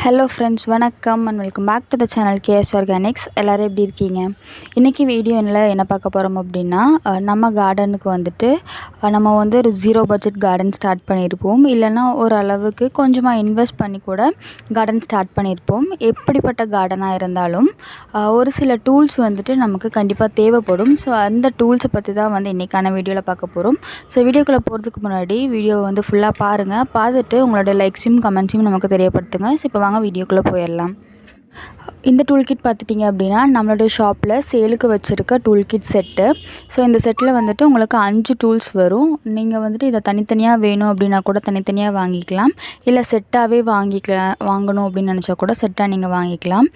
Hello friends, வணக்கம் and welcome back to the channel K.S.organics. எல்லோரும் எப்படி இருக்கீங்க? இன்றைக்கி வீடியோவில் என்ன பார்க்க போகிறோம் அப்படின்னா, நம்ம கார்டனுக்கு வந்துட்டு நம்ம வந்து ஒரு 0 பட்ஜெட் கார்டன் ஸ்டார்ட் பண்ணியிருப்போம். இல்லைனா ஓரளவுக்கு கொஞ்சமாக இன்வெஸ்ட் பண்ணி கூட கார்டன் ஸ்டார்ட் பண்ணியிருப்போம். எப்படிப்பட்ட கார்டனாக இருந்தாலும் ஒரு சில டூல்ஸ் வந்துட்டு நமக்கு கண்டிப்பாக தேவைப்படும். ஸோ அந்த டூல்ஸை பற்றி தான் வந்து இன்றைக்கான வீடியோவில் பார்க்க போகிறோம். ஸோ வீடியோக்குள்ளே போகிறதுக்கு முன்னாடி வீடியோ வந்து ஃபுல்லாக பாருங்கள். பார்த்துட்டு உங்களோட லைக்ஸையும் கமெண்ட்ஸையும் நமக்கு தெரியப்படுத்துங்க. ஸோ இப்போ வாங்க வீடியோக்குள்ளே போயிடலாம். இந்த டூல் கிட் பார்த்துட்டிங்க அப்படின்னா நம்மளுடைய ஷாப்பில் சேலுக்கு வச்சுருக்க டூல் கிட் செட்டு. ஸோ இந்த செட்டில் வந்துட்டு உங்களுக்கு 5 டூல்ஸ் வரும். நீங்கள் வந்துட்டு இதை தனித்தனியாக வேணும் அப்படின்னா கூட தனித்தனியாக வாங்கிக்கலாம். இல்லை செட்டாகவே வாங்கணும் அப்படின்னு நினச்சா கூட செட்டாக நீங்கள் வாங்கிக்கலாம்.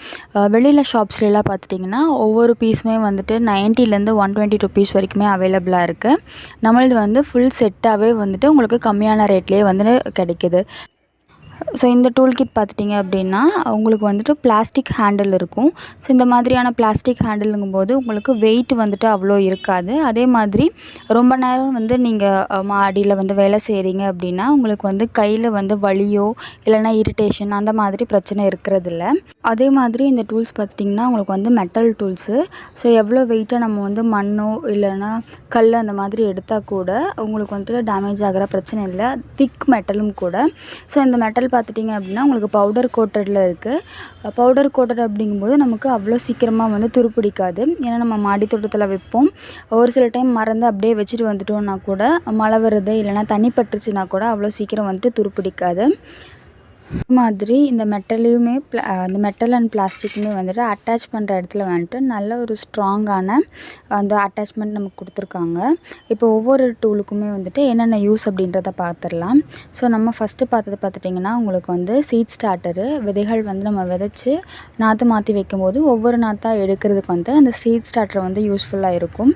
வெளியில் ஷாப்ஸ்லாம் பார்த்துட்டிங்கன்னா ஒவ்வொரு பீஸுமே வந்துட்டு 90லேருந்து 120 ருபீஸ் வரைக்குமே அவைலபிளாக இருக்குது. நம்மளது வந்து ஃபுல் செட்டாகவே வந்துட்டு உங்களுக்கு கம்மியான ரேட்லேயே வந்து கிடைக்கிது. ஸோ இந்த டூல் கிட் பார்த்துட்டிங்க அப்படின்னா உங்களுக்கு வந்துட்டு பிளாஸ்டிக் ஹேண்டில் இருக்கும். ஸோ இந்த மாதிரியான பிளாஸ்டிக் ஹேண்டிலுங்கும்போது உங்களுக்கு வெயிட் வந்துட்டு அவ்வளோ இருக்காது. அதே மாதிரி ரொம்ப நேரம் வந்து நீங்கள் மாடியில் வந்து வேலை செய்கிறீங்க அப்படின்னா உங்களுக்கு வந்து கையில் வந்து வலியோ இல்லைனா இரிட்டேஷன் அந்த மாதிரி பிரச்சனை இருக்கிறதில்ல. அதே மாதிரி இந்த டூல்ஸ் பார்த்துட்டிங்கன்னா உங்களுக்கு வந்து மெட்டல் டூல்ஸு. ஸோ எவ்வளோ வெயிட்டாக நம்ம வந்து மண்ணோ இல்லைனா கல் அந்த மாதிரி எடுத்தால் கூட உங்களுக்கு வந்துட்டு டேமேஜ் ஆகிற பிரச்சனை இல்லை. திக் மெட்டலும் கூட. ஸோ இந்த மெட்டல் பார்த்துட்டிங்க அப்படின்னா உங்களுக்கு பவுடர் கோட்டடில் இருக்குது. பவுடர் கோட்டட் அப்படிங்கும்போது நமக்கு அவ்வளோ சீக்கிரமாக வந்து துருப்பிடிக்காது. ஏன்னா நம்ம மாடி தோட்டத்தில் வைப்போம். ஒரு சில டைம் மறந்து அப்படியே வச்சுட்டு வந்துட்டோம்னா கூட மழை வருது இல்லைனா தண்ணி பட்டுருச்சுன்னா கூட அவ்வளோ சீக்கிரம் வந்துட்டு துருப்பிடிக்காது. மாதிரி இந்த மெட்டலையுமே அந்த மெட்டல் அண்ட் பிளாஸ்டிக்குமே வந்துட்டு அட்டாச் பண்ணுற இடத்துல வந்துட்டு நல்ல ஒரு ஸ்ட்ராங்கான அந்த அட்டாச்மெண்ட் நமக்கு கொடுத்துருக்காங்க. இப்போ ஒவ்வொரு டூலுக்குமே வந்துட்டு என்னென்ன யூஸ் அப்படின்றத பார்த்துடலாம். ஸோ நம்ம ஃபஸ்ட்டு பார்த்தது பார்த்துட்டிங்கன்னா உங்களுக்கு வந்து சீட் ஸ்டார்டரு. விதைகள் வந்து நம்ம விதைச்சி நாற்று மாற்றி வைக்கும்போது ஒவ்வொரு நாற்றாக எடுக்கிறதுக்கு வந்து அந்த சீட் ஸ்டார்டர் வந்து யூஸ்ஃபுல்லாக இருக்கும்.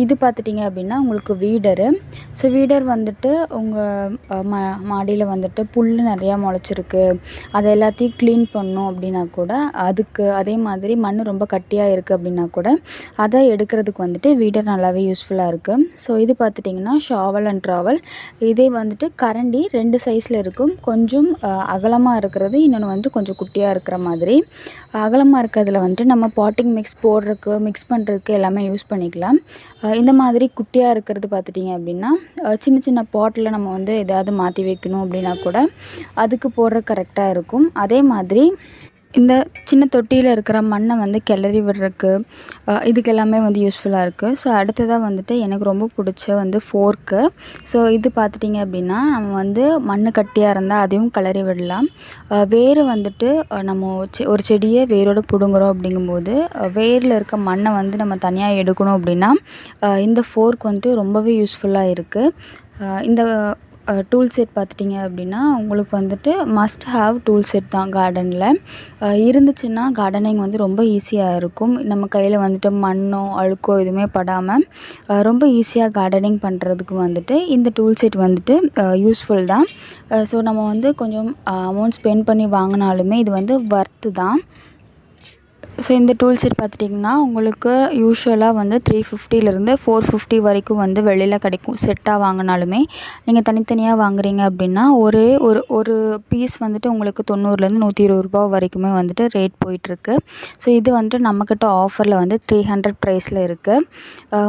இது பார்த்துட்டிங்க அப்படின்னா உங்களுக்கு வீடரு. ஸோ வீடர் வந்துட்டு உங்கள் மாடியில் வந்துட்டு புல் நிறையா முளைச்சிருக்கு, அதை எல்லாத்தையும் க்ளீன் பண்ணணும் அப்படின்னா கூட அதுக்கு, அதே மாதிரி மண் ரொம்ப கட்டியாக இருக்குது அப்படின்னா கூட அதை எடுக்கிறதுக்கு வந்துட்டு வீடர் நல்லாவே யூஸ்ஃபுல்லாக இருக்குது. ஸோ இது பார்த்துட்டிங்கன்னா ஷாவல் அண்ட் ட்ராவல். இதே வந்துட்டு கரண்டி 2 சைஸில் இருக்கும். கொஞ்சம் அகலமாக இருக்கிறது, இன்னொன்று வந்துட்டு கொஞ்சம் குட்டியாக இருக்கிற மாதிரி. அகலமாக இருக்கிறதுல வந்துட்டு நம்ம பாட்டிங் மிக்ஸ் போடுறதுக்கு மிக்ஸ் பண்ணுறதுக்கு எல்லாமே யூஸ் பண்ணிக்கலாம். இந்த மாதிரி குட்டியாக இருக்கிறது பார்த்துட்டிங்க அப்படின்னா சின்ன சின்ன பாட்டில் நம்ம வந்து எதாவது மாற்றி வைக்கணும் அப்படின்னா கூட அதுக்கு போடுற கரெக்டாக இருக்கும். அதே மாதிரி இந்த சின்ன தொட்டியில் இருக்கிற மண்ணை வந்து கிளறி விடுறதுக்கு இதுக்கு எல்லாமே வந்து யூஸ்ஃபுல்லாக இருக்குது. ஸோ அடுத்ததாக வந்துட்டு எனக்கு ரொம்ப பிடிச்ச வந்து ஃபோர்க்கு. ஸோ இது பார்த்துட்டிங்க அப்படின்னா நம்ம வந்து மண் கட்டியாக இருந்தால் அதையும் கிளறி விடலாம். வேர் வந்துட்டு நம்ம ஒரு செடியை வேரோடு பிடுங்குறோம் அப்படிங்கும்போது வேரில் இருக்க மண்ணை வந்து நம்ம தனியாக எடுக்கணும் அப்படின்னா இந்த ஃபோர்க் வந்துட்டு ரொம்பவே யூஸ்ஃபுல்லாக இருக்குது. இந்த டூல் செட் பார்த்துட்டிங்க அப்படின்னா உங்களுக்கு வந்துட்டு மஸ்ட் ஹாவ் டூல் செட் தான். கார்டனில் இருந்துச்சுன்னா கார்டனிங் வந்து ரொம்ப ஈஸியாக இருக்கும். நம்ம கையில் வந்துட்டு மண்ணோ அழுக்கோ எதுவுமே படாமல் ரொம்ப ஈஸியாக கார்டனிங் பண்ணுறதுக்கு வந்துட்டு இந்த டூல் செட் வந்துட்டு யூஸ்ஃபுல் தான். ஸோ நம்ம வந்து கொஞ்சம் அமௌண்ட் ஸ்பெண்ட் பண்ணி வாங்கினாலுமே இது வந்து வர்த்து தான். ஸோ இந்த டூல் செட் பார்த்துட்டிங்கன்னா உங்களுக்கு யூஸ்வலாக வந்து 350லேருந்து 450 வரைக்கும் வந்து வெளியில் கிடைக்கும். செட்டாக வாங்கினாலுமே நீங்கள் தனித்தனியாக வாங்குறீங்க அப்படின்னா ஒரு பீஸ் வந்துட்டு உங்களுக்கு 90லேருந்து 120 ரூபா வரைக்குமே வந்துட்டு ரேட் போயிட்டுருக்கு. ஸோ இது வந்துட்டு நம்மக்கிட்ட ஆஃபரில் வந்து 300 ப்ரைஸில் இருக்குது.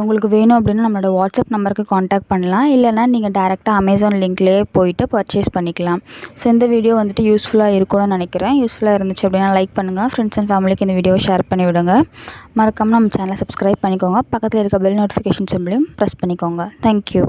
உங்களுக்கு வேணும் அப்படின்னா நம்மளோட வாட்ஸ்அப் நம்பருக்கு காண்டாக்ட் பண்ணலாம். இல்லைனா நீங்கள் டேரெக்டாக அமேசான் லிங்க்லேயே போயிட்டு பர்ச்சேஸ் பண்ணிக்கலாம். ஸோ இந்த வீடியோ வந்துட்டு யூஸ்ஃபுல்லாக இருக்கும்னு நினைக்கிறேன். யூஸ்ஃபுல்லாக இருந்துச்சு அப்படின்னா லைக் பண்ணுங்கள். ஃப்ரெண்ட்ஸ் அண்ட் ஃபேமிலிக்கு இந்த வீடியோ ஷேர் பண்ணி விடுங்க. மறக்காமல் நம்ம சேனலை சப்ஸ்கிரைப் பண்ணிக்கோங்க. பக்கத்தில் இருக்க பெல் நோட்டிஃபிகேஷன் சிம்பிளையும் ப்ரெஸ் பண்ணிக்கோங்க. தேங்க்யூ.